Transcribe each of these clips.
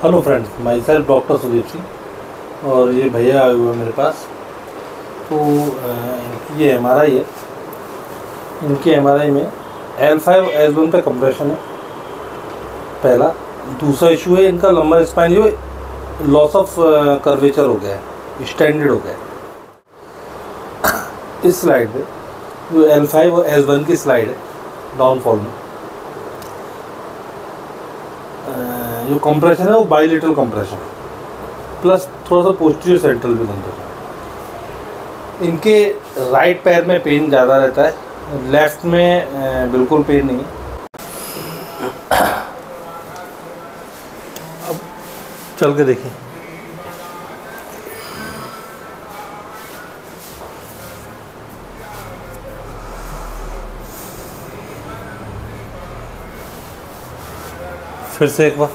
Hello friends, myself doctor Sudeep Singh और ये भैया आए हुए हैं मेरे पास। तो ये MRI है। इनके MRI में L5-S1 पे कंप्रेशन है पहला। दूसरा इशू है इनका लंबर स्पाइन जो लॉस ऑफ कर्वेचर हो गया है, स्टैंडर्ड हो गया है। इस स्लाइड पे जो L5 और S1 की स्लाइड है डाउनफॉल में, जो कंप्रेशन है वो बाइलेटरल कंप्रेशन प्लस थोड़ा सा पोस्टीरियर सेंट्रल भी कंप्रेशन। इनके राइट पैर में पेन ज़्यादा रहता है, लेफ्ट में बिल्कुल पेन नहीं है। अब चल के देखें। फिर से एक बार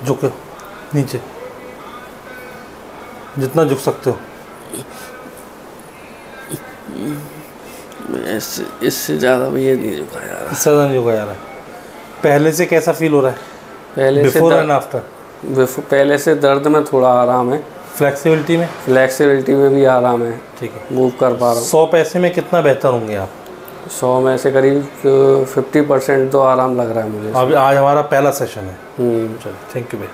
झुको नीचे, जितना झुक सकते हो। इससे ज़्यादा भैया नहीं झुका यार। इससे ज़्यादा नहीं झुका जा रहा है। पहले से कैसा फील हो रहा है? पहले बिफोर एंड आफ्टर? पहले से दर्द में थोड़ा आराम है। फ्लेक्सिबिलिटी में? फ्लेक्सिबिलिटी में भी आराम है। ठीक है, मूव कर पा रहा हूँ। 100 पैसे में कितना बेहतर होंगे आप? 100 में से करीब 50% तो आराम लग रहा है मुझे। अभी आज हमारा पहला सेशन है। चलो, थैंक यू भाई।